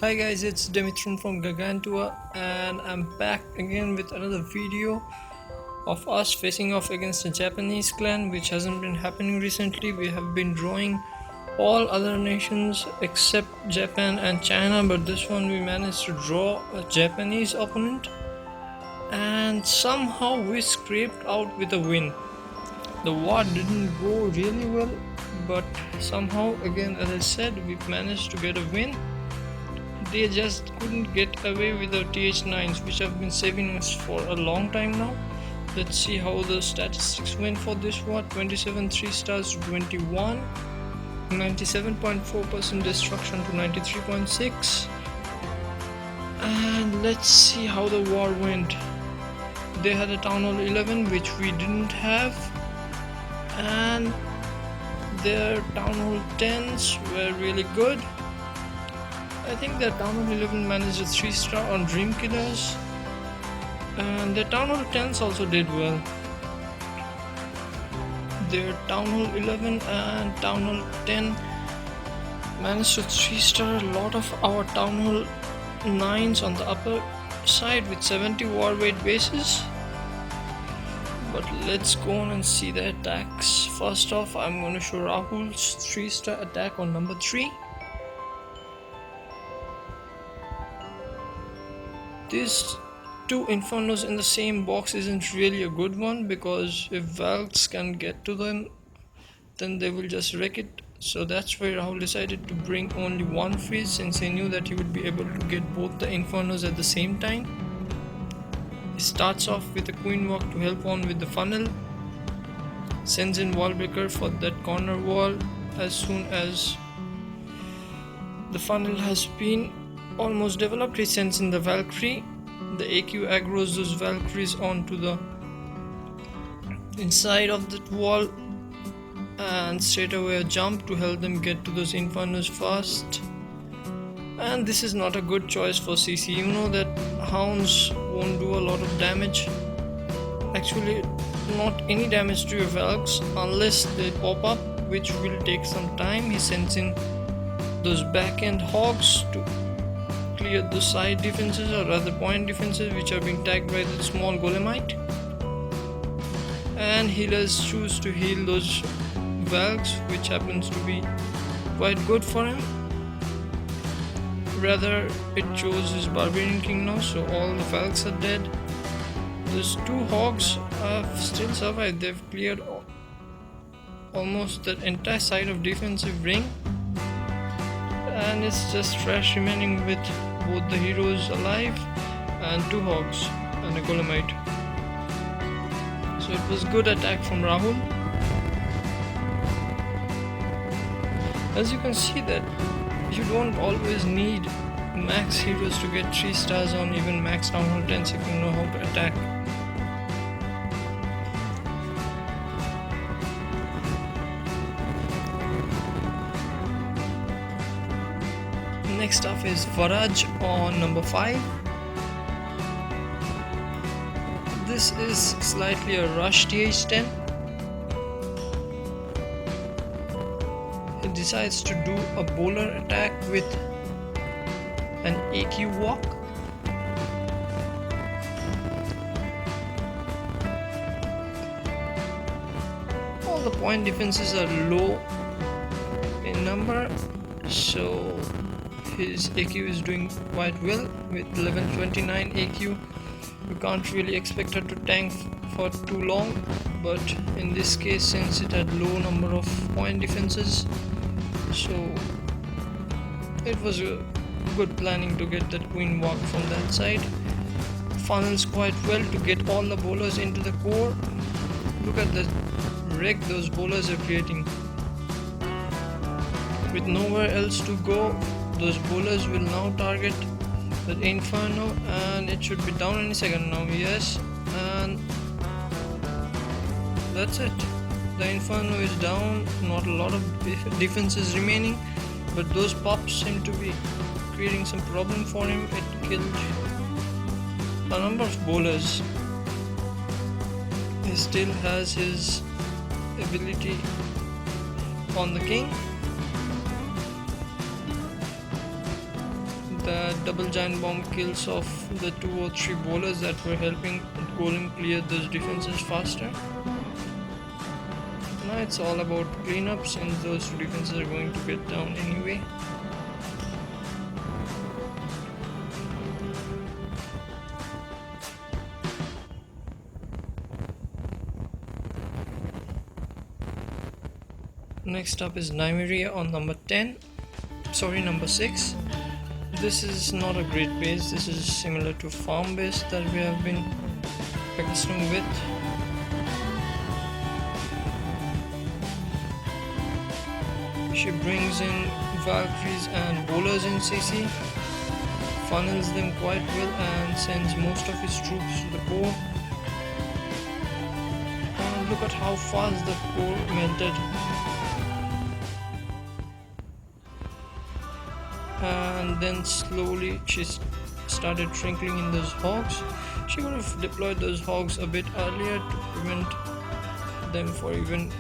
Hi guys, it's Dimitri from Gargantua and I'm back again with another video of us facing off against a Japanese clan which hasn't been happening recently. We have been drawing all other nations except Japan and China, but this one we managed to draw a Japanese opponent and somehow we scraped out with a win. The war didn't go really well, but somehow again, as I said, we managed to get a win. They just couldn't get away with the TH9s, which have been saving us for a long time now. Let's see how the statistics went for this war. 27 3 stars to 21, 97.4% destruction to 93.6. And let's see how the war went. They had a Town Hall 11, which we didn't have, and their Town Hall 10s were really good. I think their Town Hall 11 managed a 3-star on Dream Killers, and their Town Hall 10s also did well. Their Town Hall 11 and Town Hall 10 managed to 3-star a lot of our Town Hall 9s on the upper side with 70 war weight bases. But let's go on and see the attacks. First off, I'm going to show Rahul's 3-star attack on number 3. These two Infernos in the same box isn't really a good one, because if Valks can get to them, then they will just wreck it. So that's why Rahul decided to bring only one freeze, since he knew that he would be able to get both the Infernos at the same time. He starts off with a Queen Walk to help on with the funnel, sends in Wall Breaker for that corner wall. As soon as the funnel has been almost developed, he sends in the Valkyrie. The AQ aggroes those Valkyries onto the inside of that wall, and straight away a jump to help them get to those Infernos fast. And this is not a good choice for CC. You know that Hounds won't do a lot of damage. Actually, not any damage to your Valks unless they pop up, which will take some time. He sends in those back end Hogs to clear the side defenses, or rather point defenses, which are being tagged by the small Golemite. And healers choose to heal those Valks, which happens to be quite good for him. Rather, it chose his Barbarian King now, so all the Valks are dead. Those two Hogs have still survived. They've cleared almost that entire side of defensive ring, and it's just Trash remaining with both the heroes alive and two Hogs and a Golemite. So it was good attack from Rahul. As you can see that you don't always need max heroes to get 3 stars on even max Town Hall 10s if you know how to attack. Next up is Faraj on number 5. This is slightly a rush TH10. He decides to do a bowler attack with an AQ walk. All the point defenses are low in number, so his AQ is doing quite well with 1129 AQ. You can't really expect her to tank for too long, but in this case, since it had low number of point defenses, so it was a good planning to get that Queen Walk from that side. Funnels quite well to get all the bowlers into the core. Look at the wreck those bowlers are creating. With nowhere else to go, those bowlers will now target the Inferno, and it should be down any second now. Yes, and that's it. The Inferno is down. Not a lot of defenses remaining, but those pops seem to be creating some problem for him. It killed a number of bowlers. He still has his ability on the king. The double giant bomb kills of the 2 or 3 bowlers that were helping Golem clear those defenses faster. Now it's all about cleanup since those 2 defenses are going to get down anyway. Next up is Nymeria on number 6. This is not a great base. This is similar to farm base that we have been accustomed with. She brings in Valkyries and bowlers in CC, funnels them quite well and sends most of his troops to the core. And look at how fast the core melted. And then slowly she started trickling in those hogs. She would have deployed those hogs a bit earlier to prevent them from even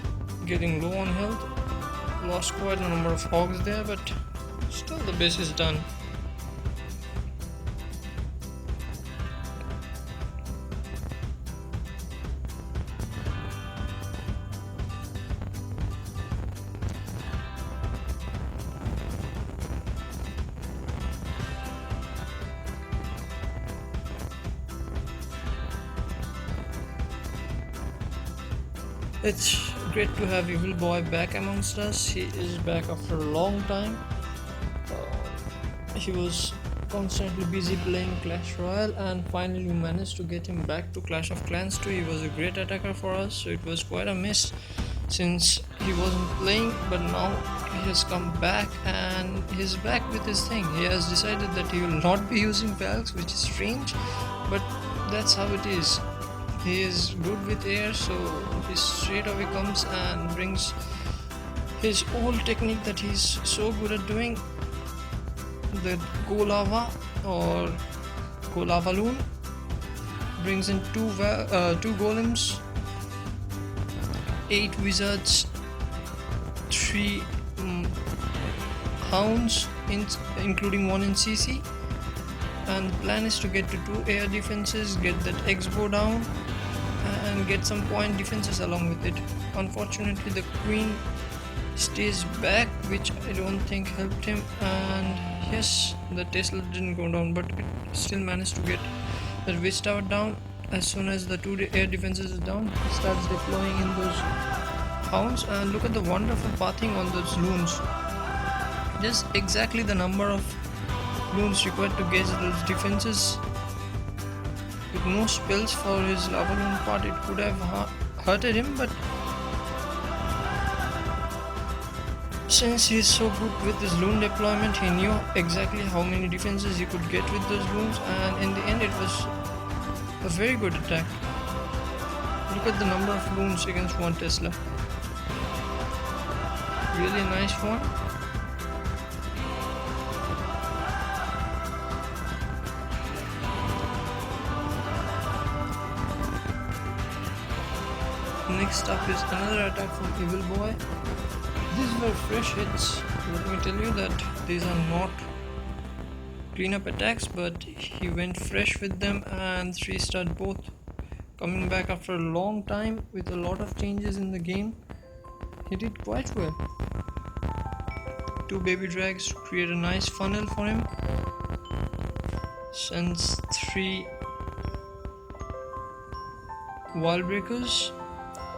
getting low on health. Lost quite a number of hogs there, but still the base is done. It's great to have Evil Boy back amongst us. He is back after a long time. He was constantly busy playing Clash Royale and finally we managed to get him back to Clash of Clans 2. He was a great attacker for us, so it was quite a miss since he wasn't playing, but now he has come back and he's back with his thing. He has decided that he will not be using Valks, which is strange, but that's how it is. He is good with air, so he straight away comes and brings his old technique that he's so good at doing, the Go Lava or Go Lava Loon. Brings in two golems, 8 wizards, 3 hounds, including 1 in CC. And the plan is to get to 2 air defenses, get that X-bow down and get some point defenses along with it. Unfortunately the queen stays back, which I don't think helped him, and yes, the Tesla didn't go down, but it still managed to get the witch tower down. As soon as the 2 air defenses is down, he starts deploying in those hounds, and look at the wonderful pathing on those loons. Just exactly the number of loons required to gauge those defenses. With no spells for his lava loon part, it could have hurted him, but since he is so good with his loon deployment, he knew exactly how many defenses he could get with those loons, and in the end it was a very good attack. Look at the number of loons against 1 Tesla. Really nice one. Next up is another attack from Evil Boy. These were fresh hits. Let me tell you that these are not cleanup attacks, but he went fresh with them and 3-starred both. Coming back after a long time with a lot of changes in the game, he did quite well. 2 baby drags to create a nice funnel for him. Sends 3 wall breakers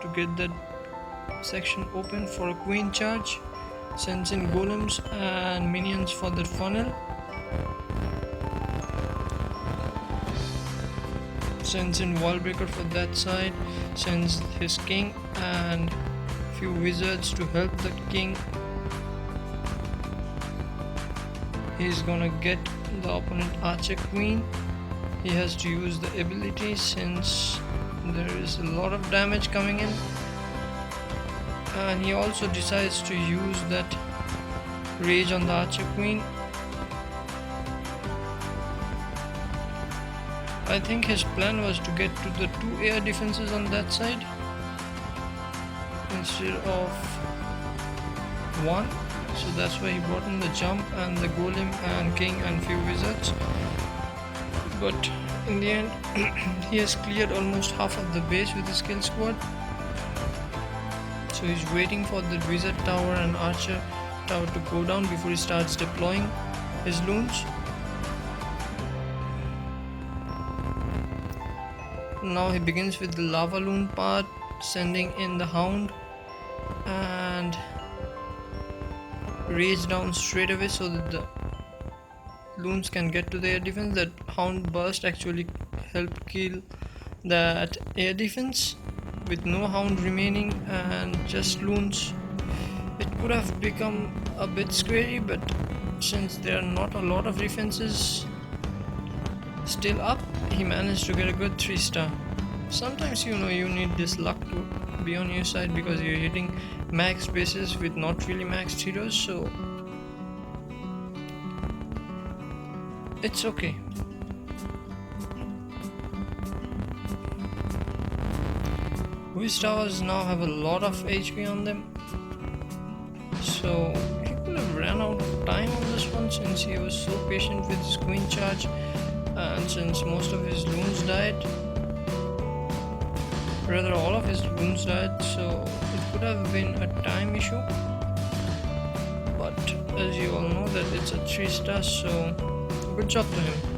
to get that section open for a queen charge. Sends in golems and minions for that funnel. Sends in wall breaker for that side. Sends his king and few wizards to help that king. He's gonna get the opponent archer queen. He has to use the ability since there is a lot of damage coming in, and he also decides to use that rage on the archer queen. I think his plan was to get to the 2 air defenses on that side instead of 1. so that's why he brought in the jump and the golem and king and few wizards. But in the end, he has cleared almost half of the base with his kill squad. So he's waiting for the wizard tower and archer tower to go down before he starts deploying his loons. Now he begins with the lava loon part, sending in the hound and rage down straight away so that the loons can get to the air defense. That hound burst actually helped kill that air defense. With no hound remaining and just loons, it could have become a bit scary, but since there are not a lot of defenses still up, he managed to get a good 3-star. Sometimes you need this luck to be on your side because you're hitting max bases with not really maxed heroes, so it's okay. His towers now have a lot of HP on them, so he could have ran out of time on this one since he was so patient with his queen charge, and since most of his loons died, rather all of his loons died, so it could have been a time issue. But as you all know that it's a 3-star, so good job to him.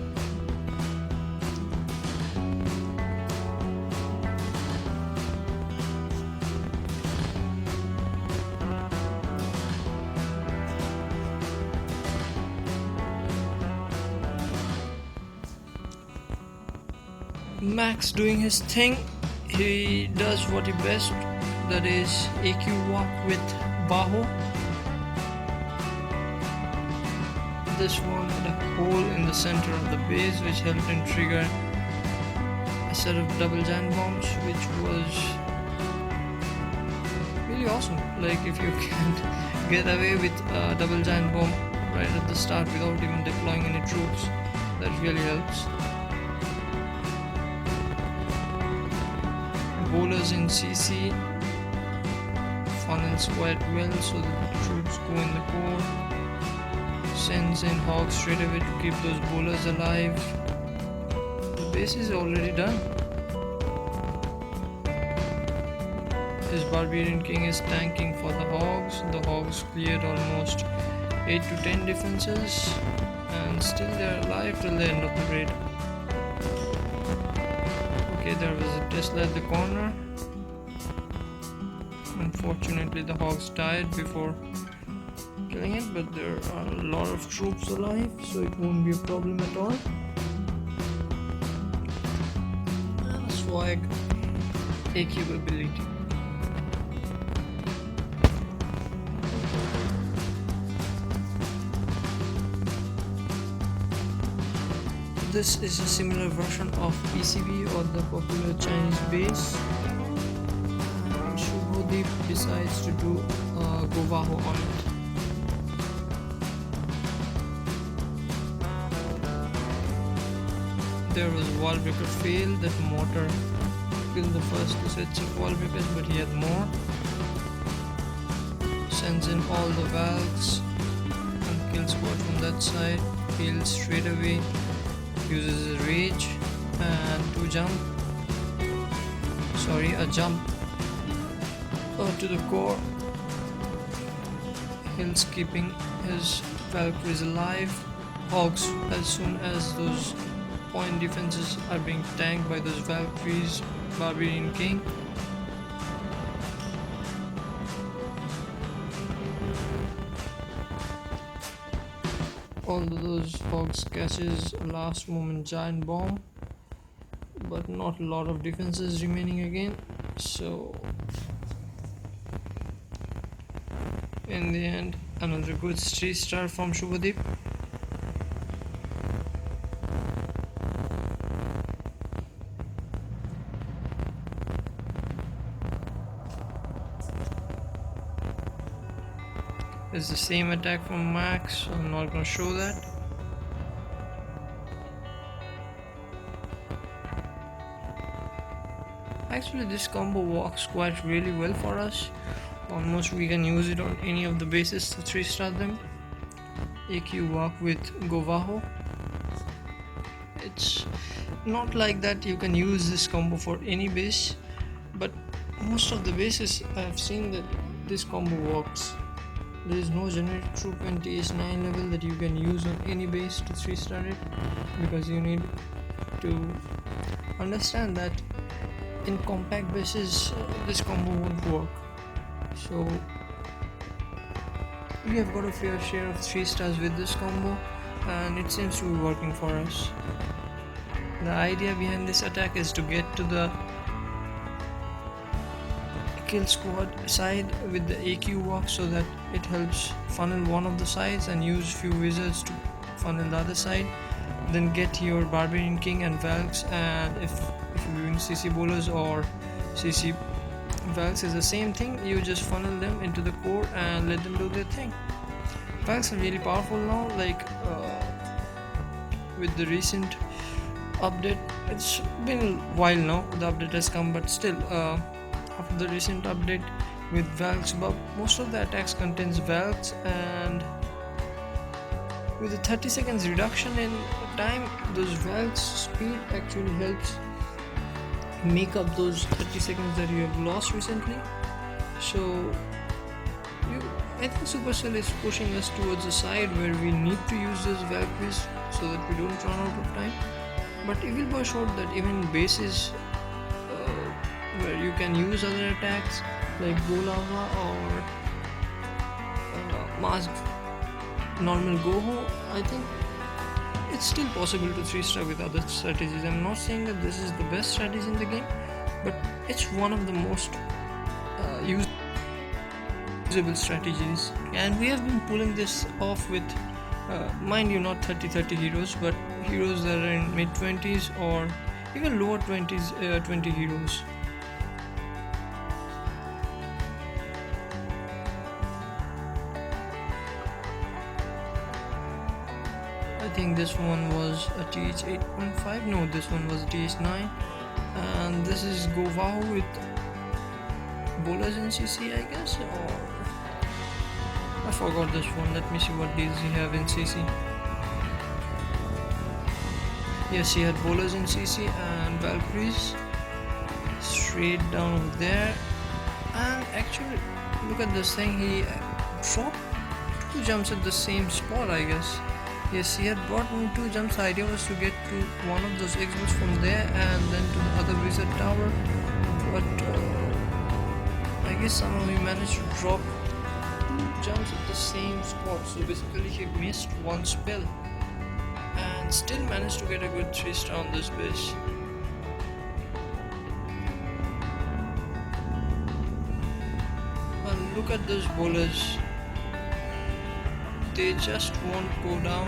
Max doing his thing. He does what he best, that is AQ walk with Baho. This one had a hole in the center of the base which helped him trigger a set of double giant bombs, which was really awesome. Like, if you can get away with a double giant bomb right at the start without even deploying any troops, that really helps. Bowlers in CC funnels quite well so that the troops go in the core. Sends in hogs straight away to keep those bowlers alive. The base is already done. His barbarian king is tanking for the hogs. The hogs cleared almost 8 to 10 defenses and still they're alive till the end of the raid. Okay, there was a Tesla at the corner. Unfortunately, the hogs died before killing it, but there are a lot of troops alive, so it won't be a problem at all. And swag AQ ability. This is a similar version of PCB or the popular Chinese base. And Shubhodeep decides to do Govaho on it. There was wallbreaker fail. That mortar killed the first 2 sets of wallbreakers, but he had more. Sends in all the valves and kills squad from that side. Fails straight away. Uses a rage and a jump to the core. Hills keeping his Valkyries alive. Hogs, as soon as those point defenses are being tanked by those Valkyries, Barbarian King. Although those hogs catches a last moment giant bomb, but not a lot of defenses remaining again, so in the end another good 3-star from Shubhadeep. It's the same attack from Max, so I'm not gonna show that. Actually, this combo works quite really well for us. Almost we can use it on any of the bases to 3-star them. AQ walk with Govaho. It's not like that you can use this combo for any base, but most of the bases I have seen that this combo works. There is no generic troop and TH9 level that you can use on any base to 3-star it, because you need to understand that in compact bases this combo won't work. So we have got a fair share of 3 stars with this combo, and it seems to be working for us. The idea behind this attack is to get to the kill squad side with the AQ walk, so that it helps funnel one of the sides and use few wizards to funnel the other side. Then get your Barbarian King and Valks, and if you're doing CC bowlers or CC Valks is the same thing, you just funnel them into the core and let them do their thing. Valks are really powerful now, like with the recent update. It's been a while now the update has come, but still after the recent update with Valks buff, most of the attacks contains Valks, and with a 30 seconds reduction in time, those Valks speed actually helps make up those 30 seconds that you have lost recently. So I think Supercell is pushing us towards a side where we need to use those Valkyries so that we don't run out of time. But Evil Boy showed that even bases where you can use other attacks like Bolava or Mask normal Goho, I think it's still possible to 3-star with other strategies. I'm not saying that this is the best strategy in the game, but it's one of the most usable strategies, and we have been pulling this off with mind you, not 30 heroes, but heroes that are in mid 20s or even lower 20s, 20 heroes. I think this one was a TH 8.5. No, this one was a TH 9, and this is Govao with bowlers in CC, I guess, or I forgot this one. Let me see what deals he have in CC. Yes, he had bowlers in CC and Valkyries straight down over there. And actually, look at this thing. He dropped 2 jumps at the same spot, I guess. Yes, he had brought in 2 jumps. The idea was to get to one of those exits from there and then to the other wizard tower. But I guess somehow he managed to drop 2 jumps at the same spot. So basically he missed 1 spell and still managed to get a good 3-star on this base. And look at those bowlers. They just won't go down.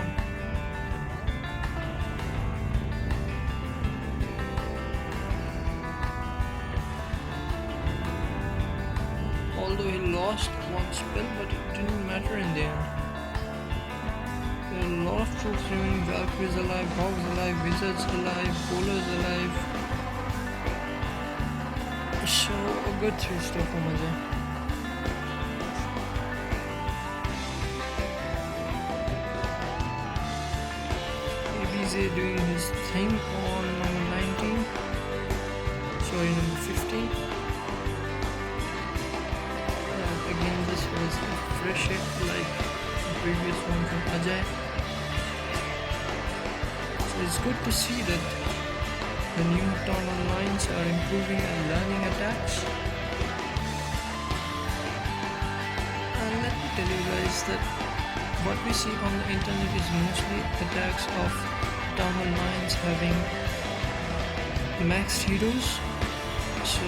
Although he lost 1 spell, but it didn't matter in the end. There are a lot of troops remaining. Valkyries alive, Hogs alive, Wizards alive, Bowlers alive. So a good 3-star for Maja. Doing his thing on number 19, sorry, number 15. Again, this was a fresh hit like the previous one from Ajay. So it's good to see that the new town lines are improving and learning attacks. And let me tell you guys that what we see on the internet is mostly attacks of Town Hall Mines having maxed heroes, so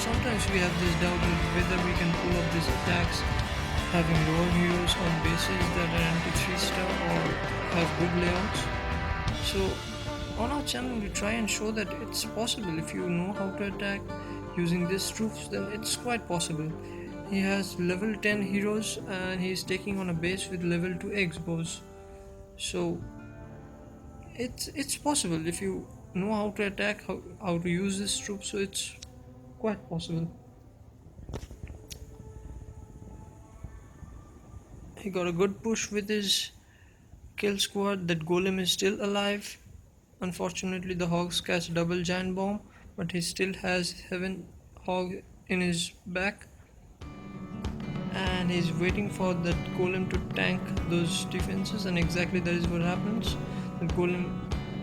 sometimes we have this doubt whether we can pull off these attacks having lower heroes on bases that are into 3-star or have good layouts. So on our channel we try and show that it's possible. If you know how to attack using these troops, then it's quite possible. He has level 10 heroes and he is taking on a base with level 2 X bows, so it's possible if you know how to attack, how to use this troop, so it's quite possible. He got a good push with his kill squad. That golem is still alive. Unfortunately, the hogs catch double giant bomb, but he still has 7 hog in his back, and he's waiting for that golem to tank those defenses, and exactly that is what happens. The golem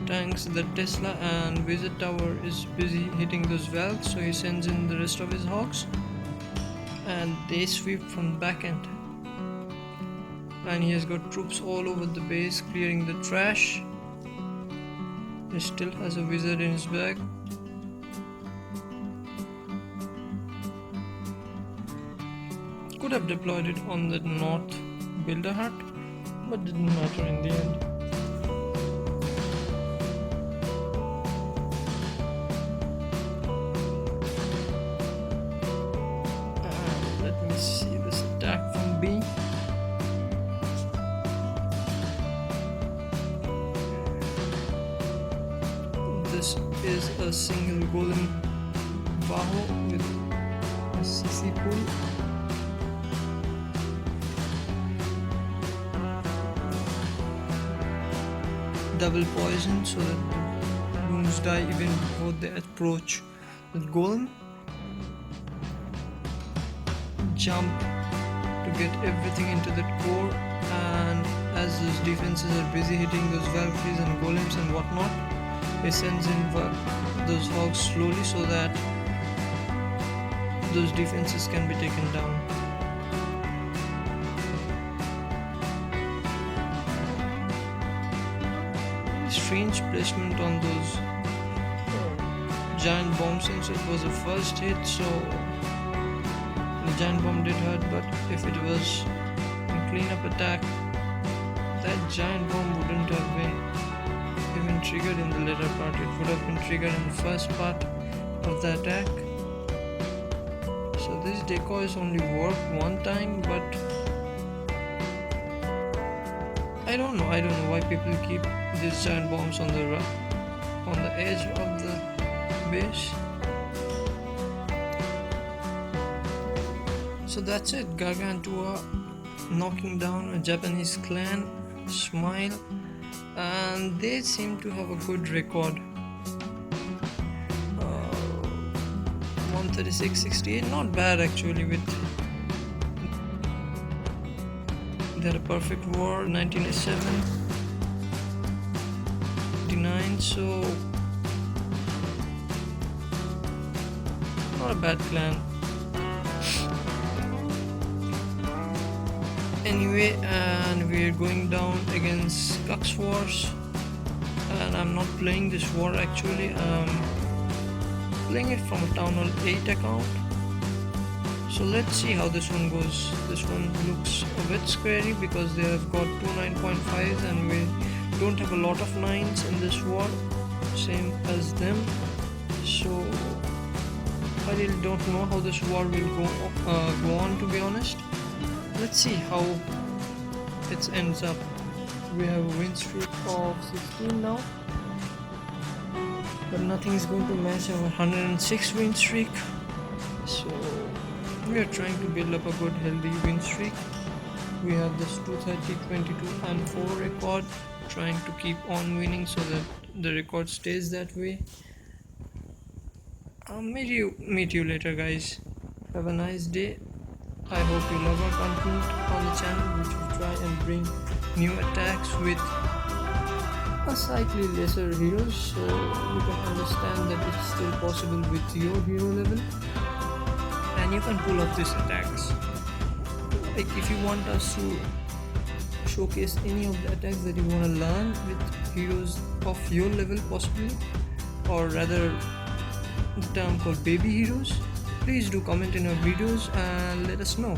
tanks the Tesla, and Wizard Tower is busy hitting those valves, so he sends in the rest of his hogs and they sweep from the back end. And he has got troops all over the base clearing the trash. He still has a wizard in his bag. Could have deployed it on the north builder hut, but didn't matter in the end. Let me see this attack from B. This is a single golem Baho with a CC pool. Double poison so that the goons die even before they approach the golem. Jump to get everything into that core, and as those defenses are busy hitting those valkyries and golems and whatnot, he sends in those hogs slowly so that those defenses can be taken down. Strange placement on those giant bombs, since it was a first hit, so the giant bomb did hurt, but if it was a cleanup attack, that giant bomb wouldn't have been even triggered in the later part. It would have been triggered in the first part of the attack. So these decoys only work one time, but I don't know why people keep these giant bombs on the edge of the base. So that's it, Gargantua knocking down a Japanese clan, Smile, and they seem to have a good record. 136-68, not bad actually. With they had a perfect war, 1907, 89, so not a bad clan. Anyway, and we're going down against Kux Wars, and I'm not playing this war actually. I'm playing it from a Town Hall 8 account. So let's see how this one goes. This one looks a bit scary because they have got 2 9.5s and we don't have a lot of 9s in this war, same as them. So I really don't know how this war will go on, to be honest. Let's see how it ends up. We have a win streak of 16 now, but nothing is going to match our 106 win streak. So we are trying to build up a good healthy win streak. We have this 230, 22 and 4 record, trying to keep on winning so that the record stays that way. I'll meet you later, guys. Have a nice day. I hope you love our content on the channel, which we try and bring new attacks with a slightly lesser heroes, so you can understand that it's still possible with your hero level and you can pull off these attacks. Like if you want us to showcase any of the attacks that you want to learn with heroes of your level possibly, or rather the term called baby heroes, please do comment in our videos and let us know.